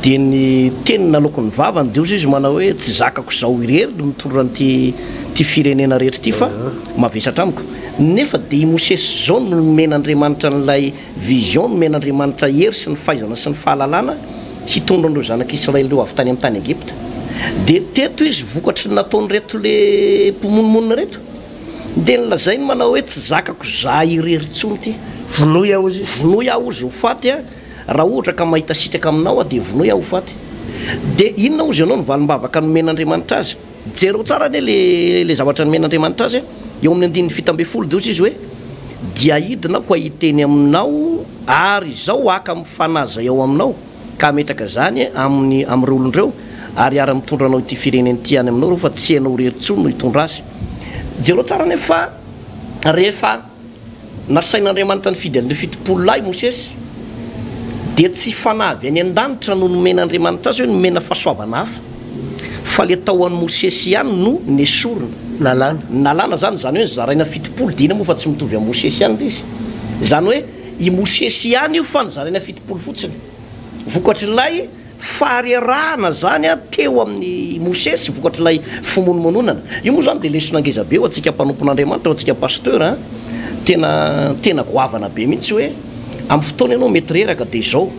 de ny teny naloko ny vavany de ozy izy manao hoe tsy zakako zao irery no mitondran'ty firenena rehetra ty fa mavesatra amiko nefa de i mosesy zao no men'andriamanitra n'lay vision no men'andriamanitra hery sy ny fahaizana sy ny fahalalana hitondra andreo zanak'Israely reo avy tany amin'ny tany Egypta de teto izy vokatry nataony reto le mpimonomonina reto de nlazainy manao hoe tsy zakako za irery tsony ty vonoy aho izy vonoy aho izy ho faty a raha ohatra ka mahita sitraka aminao a de vonoy aho ho faty de inona ozy ianao ny valim-bavaka nomen'andriamanitra azy jereo tsara ne le zavatra nomen'andriamanitra azy eo amin'ny andininy fito ambe folo de ozy izy hoe dia hidina ko ahiteny aminao ary zao aka mifanaza eo aminao ka metraka zany amin'ny am're olondreo ary ara mitondra anao ity fireneny ty any aminao reo fa tsy hainao rery tsony no hitondra azy jereo tsara nefa rehefa nasain'andriamanitra ny fidy an'le fitopolo lahy mosesy de tsy fanavy any an-danitra no nomen'andriamanitra azy hoe nomena fahasoavana hafa fa le tao an'ny mosesy ihany no nesorona nalana zany zany hoe zaraina fitopolo dina moa fa tsy mitovy amin'ny mosesy ihany izy zany hoe i mosesy ihany io fa ny zaraina fitopolo fotsiny vokatry lay farerahana zany a teo amin'ny mosesy vokatry lay fimonomononana io moa zany de lesona angeza be ho atsika mpanompon'andriamanitra ho atsika pasteur a tena goavana be mihitsy hoe amin'ny fotoana ianao mety reraka dia izao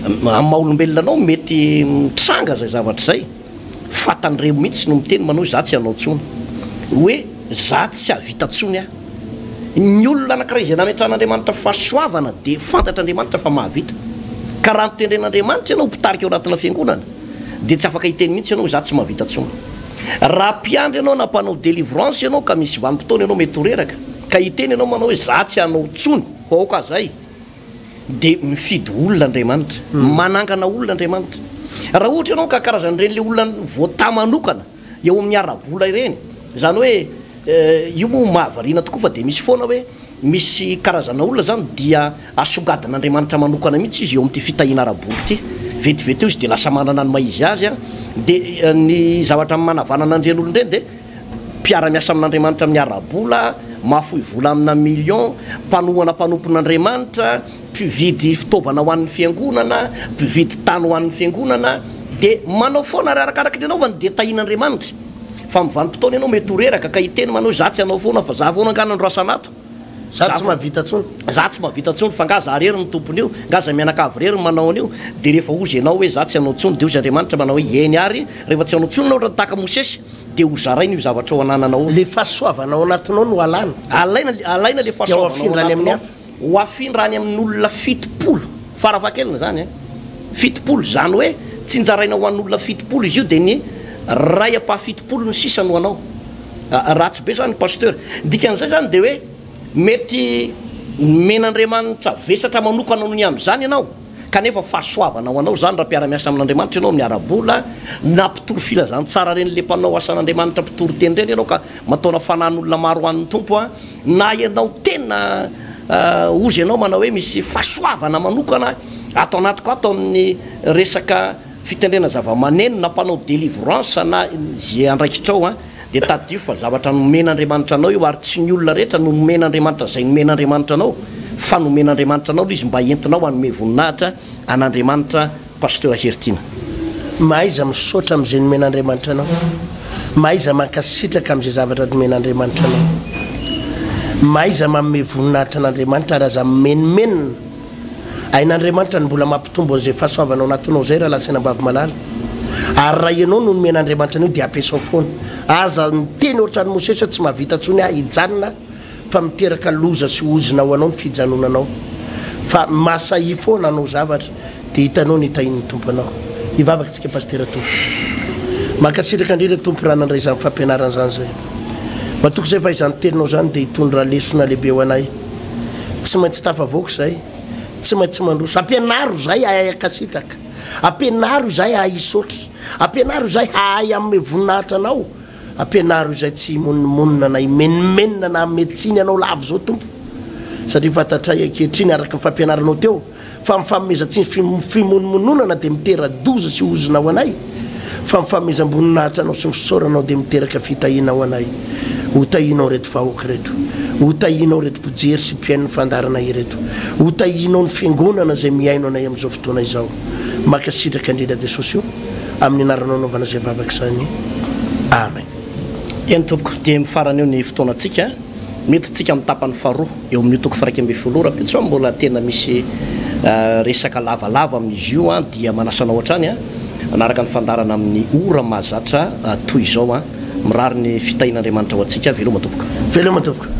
amin'ny maha-olombelona anao mety mitranga zay zavatra zay fatan'ireo mihitsy no miteny manao za tsy hanao tsony hoe za tsy havita tsony a ny olona anankiray izay nametran'Andriamanitra fahasoavana dia fantatr'Andriamanitra fa mahavita ka raha nitendren'Andriamanitra ianao mpitarika eo anatina fiangonana dia tsy afaka hiteny mihitsy ianao za tsy mahavita tsony raha mpiandry ianao na mpanao délivrance ianao ka misy vanim-potoana ianao mety horeraka ka hiteny ianao manao hoe za tsy hanao tsony aoka zay dia mifidy olona Andriamanitra manangana olona Andriamanitra raha ohatra ianao ka karazan'ireny le olona voatamanokana eo amin'ny arabola ireny zany hoe io moa mahavariana tokoa fa dia misy foana hoe misy karazana olona zany dia asogadin'Andriamanitra manokana mihitsy izy eo amin'ity fitahiana arabola ity vetivety eo izy dia lasa manana ny maizy azy a dia ny zavatra manavanana an'ireny olon'ireny dia mpiara-miasa amin'Andriamanitra amin'ny arabola mahafohy vola amina million mpanohana mpanompon'Andriamanitra mpividy fitaovana ho an'ny fiangonana mpividy tany ho an'ny fiangonana dia manao foana ary arakaraka ny anaovany dia tahian'Andriamanitra fa mivanim-potoana ianao mety horeraka ka hiteny manao za tsy hanao foana fa za foana angana andro asanato za tsy mahavita tsony za tsy mahavita tsony fa ngaza rery ny tompony io ngaza mianakavy rery manao an'io dia rehefa ozy ianao hoe za tsy hanao tsony dia ozy Andriamanitra manao hoe eny ary rehefa tsy hanao tsony na ohatra tahaka Mosesy dia hozaraina io zavatra ao anananao le fahasoavanao anatinao no alana alaina le fahasoavanao amin'ny hafa ho afindrany amin'ny olona fitopolo farafahakelina zany fitopolo zany hoe tsy njaraina ho an'olona fitopolo izy io dia ny ray apahafitopolo ny sisa no anao ratsy be zany pasteur dikan'izay zany dia hoe mety men'Andriamanitra vesatra manokana ny amin'izany ianao kanefa fahasoavana ho anao zany raha mpiara-miasa amin'Andriamanitra ianao amin'ny arabola na mpitoro filazany tsara reny le mpanao asan'Andriamanitra mpitoro teny reny ianao ka mataona fanan'olona maro ho an'ny tompo a na ianao tena ozy ianao manao hoe misy fahasoavana manokana atao anatiko atao amin'ny resaka fitendrena zava-maneno na mpanao délivrance na zay andraikitrao a dia tadio fa zavatra nomen'Andriamanitra anao io ary tsy ny olona rehetra no nomen'Andriamanitra zay nomen'Andriamanitra anao fa nomen'Andriamanitra anao izy mba entinao hanome voninahitra an'Andriamanitra pasteur Hertina mahaiza misaotra amin'izay nomen'Andriamanitra anao mahaiza mankasitraka amin'izay zavatra nomen'Andriamanitra anao mahaiza manome voninahitra an'Andriamanitra ary aza menomenina ain'Andriamanitra ny mbola mampitombo an'izay fahasoavanao anatinao zay raha lasaina ambavy malala ary raha ianao no nomen'Andriamanitra an'io dia ampiasao foana aza miteny ohatrany Mosesy hoe tsy mahavita tsony hijanona fa miteraka loza sy ozina ho anao ny fijanonanao fa masahi foana anao zavatra dia hitanao ny hitahin'ny tompo anao hivavaka tsika pasteur tompo mankasitraka indrindra tompo raha nandray izany fampianaran'izany zay matoko zay fa izany teninao zany dia hitondra lesona lehibe ho anay tsy maintsy tafavoaka zay tsy maintsy mandroso ampianaro zay ahay akasitraka ampianaro zay ahay hisaotra ampianaro zay ahay amin'ny voninahitra anao ampianaro izay tsy monimonina na imenimenina na meditsiny anao lavo zao tompo satria fantatray ankehitriny araka ny fampianaranao teo fa mifamezatsy fimonimononana dia mitera-doza sy ozina ho anay fa mifamezam-boninahitra anao sy misaoranao dia miteraka fitahiana ho anay ho tahinao reto vahoaka reto ho tahinao reto mpijery sy mpiain'ny fandarana ireto ho tahinao ny fiangonana zay miaino anay amin'izao fotoana izao makasitraka indrindra Jesosy io amin'ny anaranao anaovana zay vavaka zany amen eny tompoko dia mifarana eo ny fotoanantsika mety tsika amin'ny tapany faharoa eo amin'ny toko faraika amby folo raha mbola tena misy resaka lavalava amin'izy io a dia manasana ohatrany a anaraka ny fandarana amin'ny ora mahazatra toy izao a mirary ny fitahin'Andriamanitra ho antsika veloma tompoko